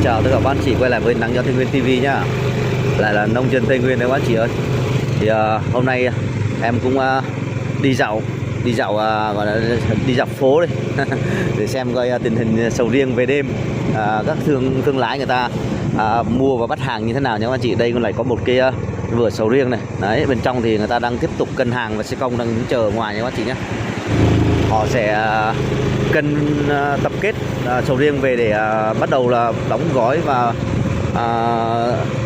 Chào tất cả các bạn chị quay lại với Nắng Gió Tây Nguyên TV nhá. Lại là nông dân Tây Nguyên đấy các bạn chị ơi. Thì hôm nay em cũng đi dạo gọi là đi dạo phố đây để xem coi tình hình sầu riêng về đêm, các thương lái người ta mua và bắt hàng như thế nào nhá các bạn chị. Đây còn lại có một cái vựa sầu riêng này. Đấy, bên trong thì người ta đang tiếp tục cân hàng và xe công đang đứng chờ ở ngoài nha các bạn chị nhé. Họ sẽ cân tập kết sầu riêng về để bắt đầu là đóng gói và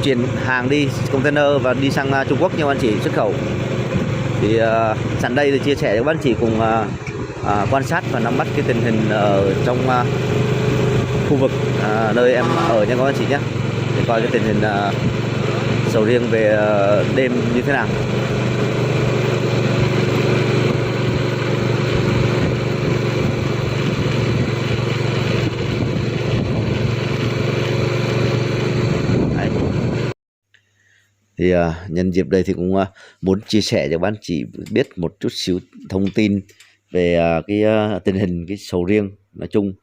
chuyển hàng đi container và đi sang Trung Quốc nha các bạn chị, xuất khẩu. Thì sẵn đây thì chia sẻ với các bạn chị cùng quan sát và nắm bắt cái tình hình ở trong khu vực nơi em ở nha các bạn chị nhé, để coi cái tình hình sầu riêng về đêm như thế nào. Thì nhân dịp đây thì cũng muốn chia sẻ cho các bạn chị biết một chút xíu thông tin về cái tình hình cái sầu riêng nói chung.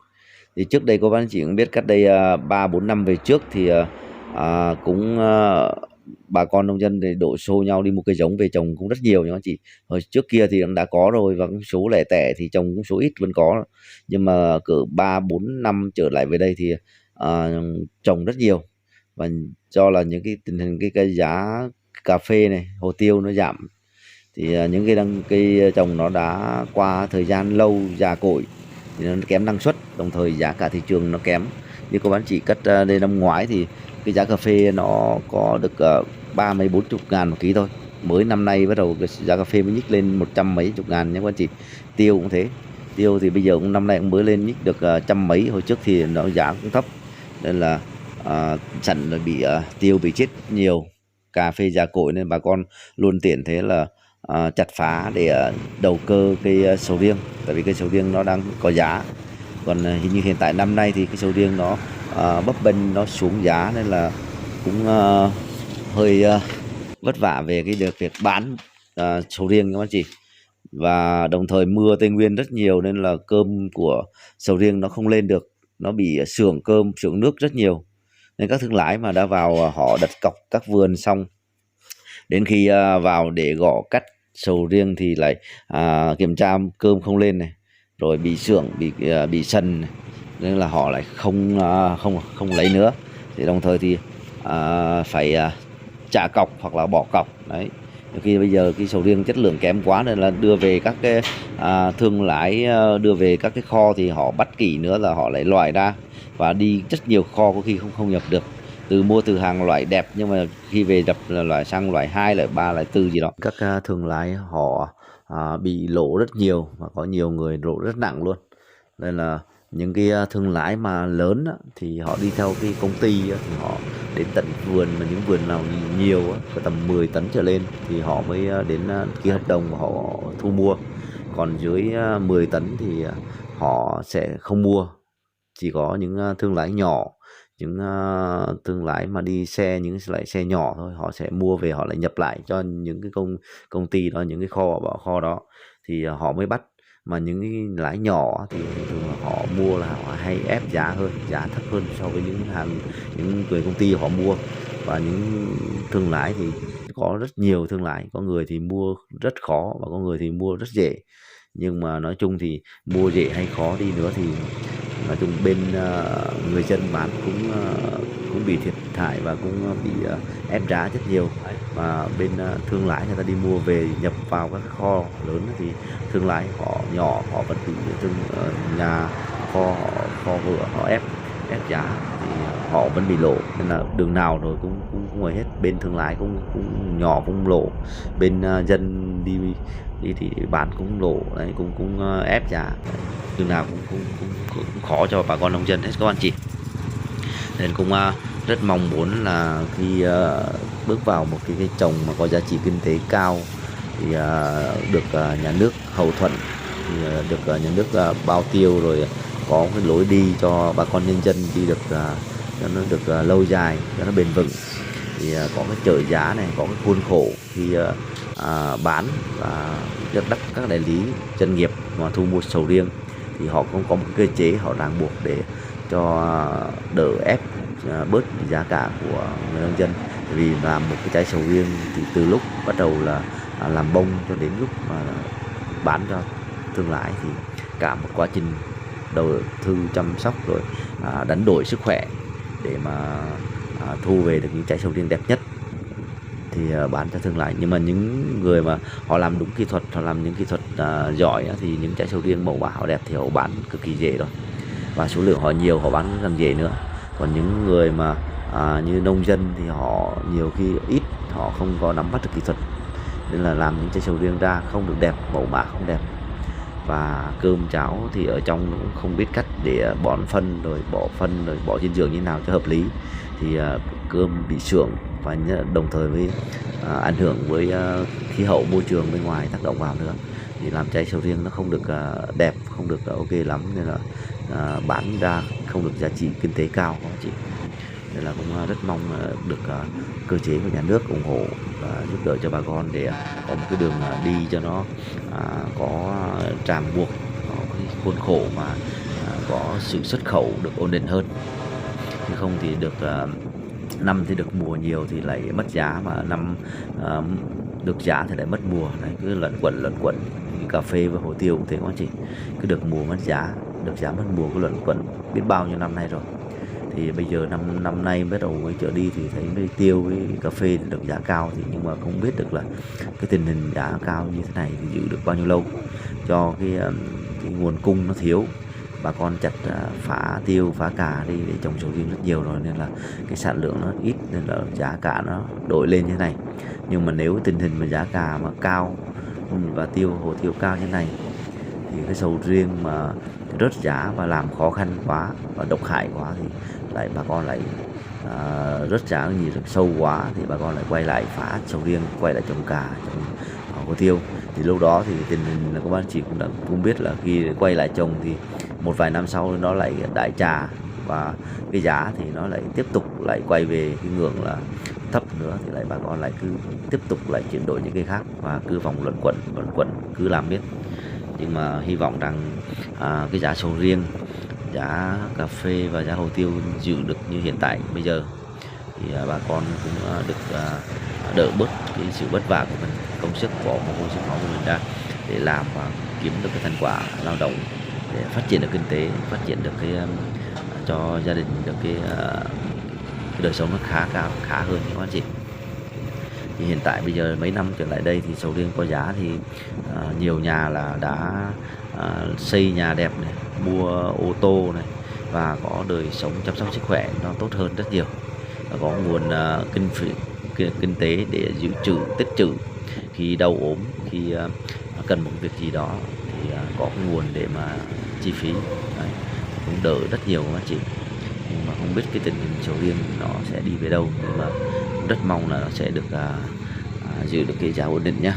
Thì trước đây các bạn chị cũng biết, cách đây 3-4 năm về trước thì cũng bà con nông dân thì đổ xô nhau đi mua cây giống về trồng cũng rất nhiều nha các chị. Hồi trước kia thì đã có rồi, và cũng số lẻ tẻ thì trồng cũng số ít vẫn có, nhưng mà cỡ 3-4 năm trở lại về đây thì trồng rất nhiều. Và do là những cái tình hình cái giá cà phê này, hồ tiêu nó giảm, thì những cây trồng nó đã qua thời gian lâu già cỗi thì nó kém năng suất, đồng thời giá cả thị trường nó kém. Như các bạn chỉ cất đây năm ngoái thì cái giá cà phê nó có được 30-40 ngàn một ký thôi. Mới năm nay bắt đầu cái giá cà phê mới nhích lên 100 mấy chục ngàn nha các bạn chị. Tiêu cũng thế, tiêu thì bây giờ cũng năm nay cũng mới lên nhích được trăm mấy, hồi trước thì nó giá cũng thấp, nên là sẵn là bị tiêu bị chết nhiều, cà phê già cỗi, nên bà con luôn tiện thế là chặt phá để đầu cơ cây sầu riêng, tại vì cây sầu riêng nó đang có giá. Còn hình như hiện tại năm nay thì cái sầu riêng nó bấp bênh, nó xuống giá, nên là cũng hơi vất vả về cái việc bán sầu riêng các bạn chị. Và đồng thời mưa Tây Nguyên rất nhiều nên là cơm của sầu riêng nó không lên được, nó bị xưởng cơm xưởng nước rất nhiều, nên các thương lái mà đã vào họ đặt cọc các vườn xong, đến khi vào để gõ cắt sầu riêng thì lại kiểm tra cơm không lên này, rồi bị xưởng bị sần này, nên là họ lại không lấy nữa. Thì đồng thời thì phải trả cọc hoặc là bỏ cọc đấy. Khi bây giờ cái sầu riêng chất lượng kém quá, nên là đưa về các cái thương lái đưa về các cái kho thì họ bắt kỹ nữa là họ lại loại ra và đi rất nhiều kho, có khi không nhập được. Mua từ hàng loại đẹp nhưng mà khi về đập là loại sang loại 2, loại 3, loại 4 gì đó. Các thương lái họ bị lỗ rất nhiều, và có nhiều người lỗ rất nặng luôn. Nên là những cái thương lái mà lớn thì họ đi theo cái công ty thì họ đến tận vườn, mà những vườn nào nhiều có tầm 10 tấn trở lên thì họ mới đến ký hợp đồng và họ thu mua. Còn dưới 10 tấn thì họ sẽ không mua. Chỉ có những thương lái nhỏ, những thương lái mà đi những loại xe nhỏ thôi, họ sẽ mua về, họ lại nhập lại cho những cái công ty đó, những cái kho đó thì họ mới bắt. Mà những cái lái nhỏ thì thường là họ mua là họ hay ép giá hơn, giá thấp hơn so với những người công ty họ mua. Và những thương lái thì có rất nhiều thương lái, có người thì mua rất khó và có người thì mua rất dễ. Nhưng mà nói chung thì mua dễ hay khó đi nữa thì nói chung bên người dân bán cũng bị thiệt hại và cũng bị ép giá rất nhiều. Và bên thương lái người ta đi mua về nhập vào các kho lớn thì thương lái họ nhỏ, họ vẫn bị nhà kho vừa họ ép giá thì họ vẫn bị lỗ. Nên là đường nào rồi cũng ngồi hết, bên thương lái cũng nhỏ cũng lỗ, bên dân đi thì bán cũng lỗ đấy, cũng ép giá. Đường nào cũng khó cho bà con nông dân hết các bạn chị. Nên cũng rất mong muốn là khi bước vào một cái trồng mà có giá trị kinh tế cao thì được nhà nước hậu thuẫn, thì được nhà nước bao tiêu, rồi có cái lối đi cho bà con nhân dân đi được cho nó được lâu dài, cho nó bền vững. Thì có cái trợ giá này, có cái khuôn khổ khi bán, và các đại lý doanh nghiệp mà thu mua sầu riêng thì họ cũng có một cơ chế họ ràng buộc để cho đỡ ép bớt cái giá cả của người nông dân. Vì làm một cái trái sầu riêng thì từ lúc bắt đầu là làm bông cho đến lúc mà bán cho thương lái thì cả một quá trình đầu tư chăm sóc rồi đánh đổi sức khỏe để mà thu về được những trái sầu riêng đẹp nhất thì bán cho thương lái. Nhưng mà những người mà họ làm đúng kỹ thuật, họ làm những kỹ thuật giỏi thì những trái sầu riêng mẫu mã họ đẹp thì họ bán cực kỳ dễ rồi, và số lượng họ nhiều, họ bán càng dễ nữa. Còn những người mà như nông dân thì họ nhiều khi ít, họ không có nắm bắt được kỹ thuật nên là làm những trái sầu riêng ra không được đẹp, mẫu mã không đẹp, và cơm cháo thì ở trong cũng không biết cách để bón phân rồi bỏ dinh dưỡng như nào cho hợp lý, thì cơm bị sượng và đồng thời với ảnh hưởng với khí hậu môi trường bên ngoài tác động vào nữa, thì làm trái sầu riêng nó không được đẹp, không được ok lắm, nên là bán ra không được giá trị kinh tế cao các chị. Nên là cũng rất mong được cơ chế của nhà nước ủng hộ và giúp đỡ cho bà con để có một cái đường đi cho nó có ràng buộc, có cái khuôn khổ mà có sự xuất khẩu được ổn định hơn. Chứ không thì được năm thì được mùa nhiều thì lại mất giá, mà năm được giá thì lại mất mùa. Đấy, cứ luẩn quẩn cà phê và hồ tiêu cũng thế các anh chị, cứ được mùa mất giá, được giá mất mùa, cứ luẩn quẩn biết bao nhiêu năm nay rồi. Thì bây giờ năm nay bắt đầu mới trở đi thì thấy với tiêu với cà phê được giá cao, thì nhưng mà không biết được là cái tình hình giá cao như thế này thì giữ được bao nhiêu lâu, cho cái nguồn cung nó thiếu, bà con chặt phá tiêu phá cà đi để trồng sầu riêng rất nhiều rồi, nên là cái sản lượng nó ít, nên là giá cả nó đổi lên như này. Nhưng mà nếu tình hình mà giá cà mà cao và hồ tiêu cao như này thì cái sầu riêng mà rớt giá và làm khó khăn quá và độc hại quá thì lại bà con lại rớt giá gì được sâu quá thì bà con lại quay lại phá sầu riêng, quay lại trồng cà, trồng hồ tiêu. Thì lúc đó thì tình hình là các bạn chị cũng biết là khi quay lại trồng thì một vài năm sau nó lại đại trà, và cái giá thì nó lại tiếp tục lại quay về cái ngưỡng là thấp nữa, thì lại bà con lại cứ tiếp tục lại chuyển đổi những cái khác và cứ vòng luẩn quẩn cứ làm biết. Nhưng mà hy vọng rằng cái giá sầu riêng, giá cà phê và giá hồ tiêu giữ được như hiện tại bây giờ thì bà con cũng được đỡ bớt cái sự vất vả của mình, công sức bỏ mồ hôi sức máu của mình ra để làm và kiếm được cái thành quả lao động để phát triển được kinh tế, phát triển được cái cho gia đình được cái đời sống nó khá hơn các anh chị. Thì hiện tại bây giờ mấy năm trở lại đây thì sầu riêng có giá thì nhiều nhà là đã xây nhà đẹp này, mua ô tô này, và có đời sống chăm sóc sức khỏe nó tốt hơn rất nhiều, và có nguồn kinh tế để dự trữ, tích trữ khi đau ốm, khi cần một việc gì đó thì có nguồn để mà chi phí. Đấy, cũng đỡ rất nhiều các chị. Nhưng mà không biết cái tình hình sầu riêng nó sẽ đi về đâu, nhưng mà rất mong là nó sẽ được giữ được cái giá ổn định nhé.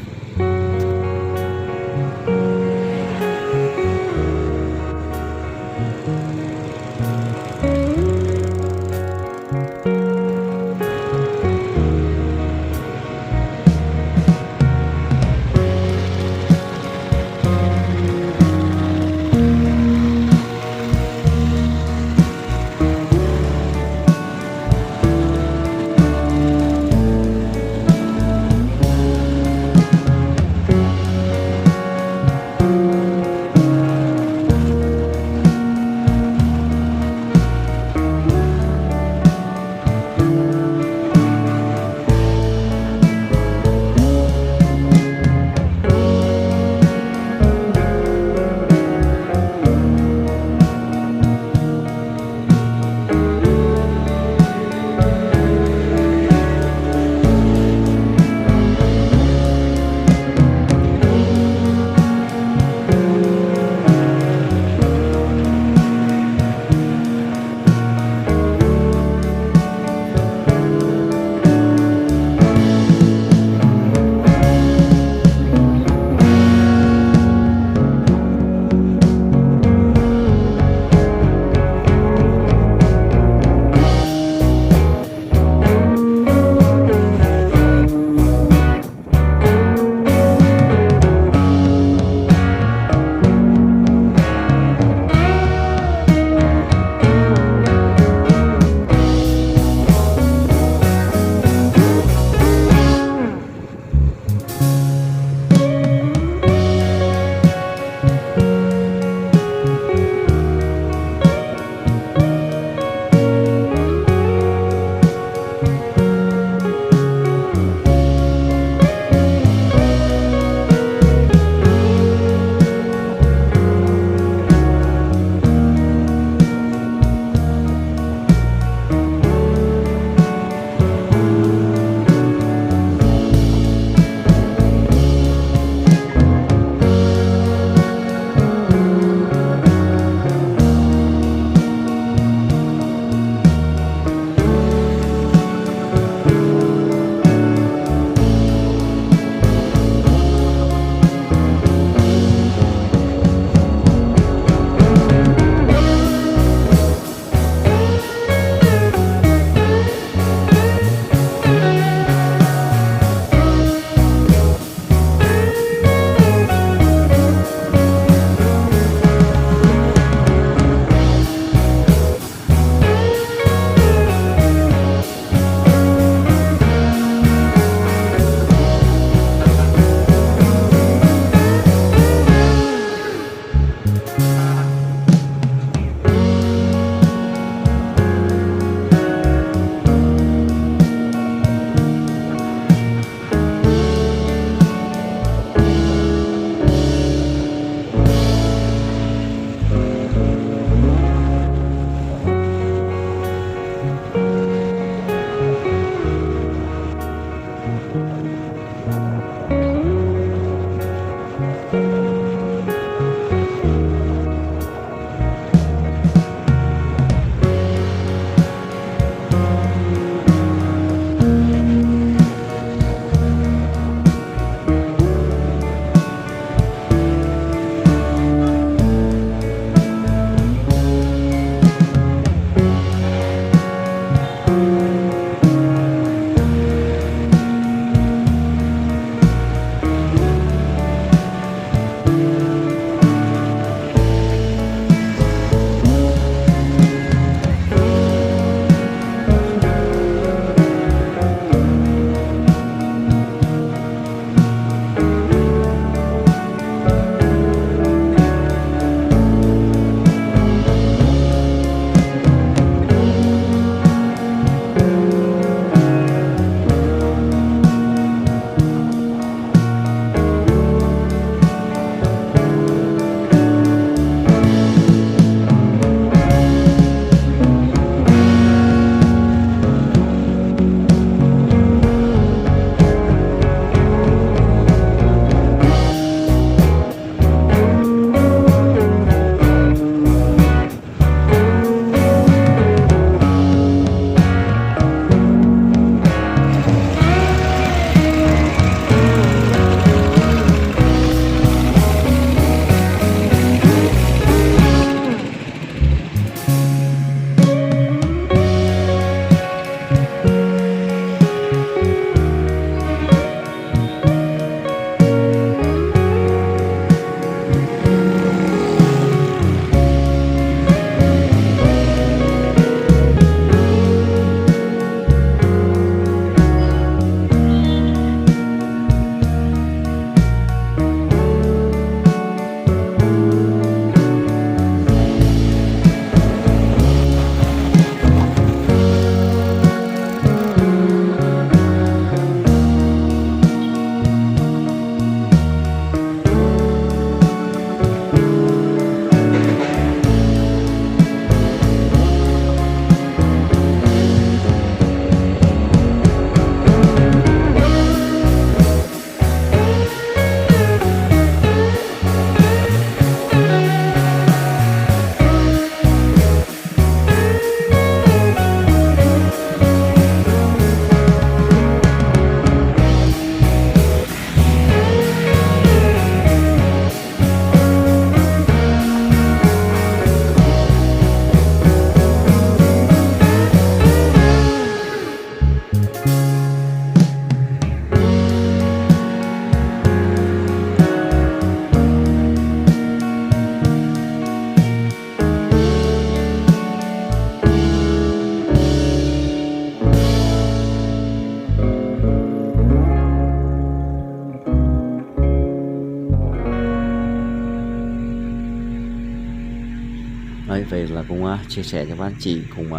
Đấy, vậy là cũng chia sẻ cho các anh chị cùng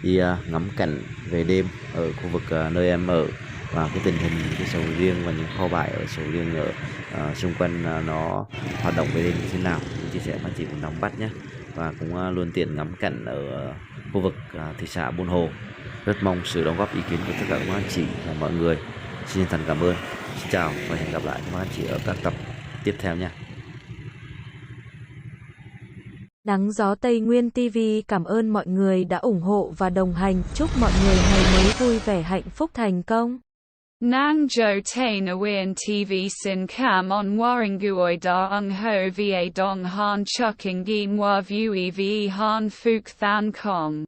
đi ngắm cảnh về đêm ở khu vực nơi em ở, và cái tình hình cái sầu riêng và những kho bãi ở sầu riêng ở xung quanh nó hoạt động về đêm như thế nào, cũng chia sẻ với anh chị cùng nắm bắt nhé. Và cũng luôn tiện ngắm cảnh ở khu vực thị xã Buôn Hồ. Rất mong sự đóng góp ý kiến của tất cả các anh chị và mọi người. Xin chân thành cảm ơn. Xin chào và hẹn gặp lại các anh chị ở các tập tiếp theo nha. Nắng gió Tây Nguyên TV cảm ơn mọi người đã ủng hộ và đồng hành. Chúc mọi người ngày mới vui vẻ, hạnh phúc, thành công. Nang jo tain awian TV sin cam on waringuoi da ung ho va dong han chuking gin wa vue ve han fuk than kong.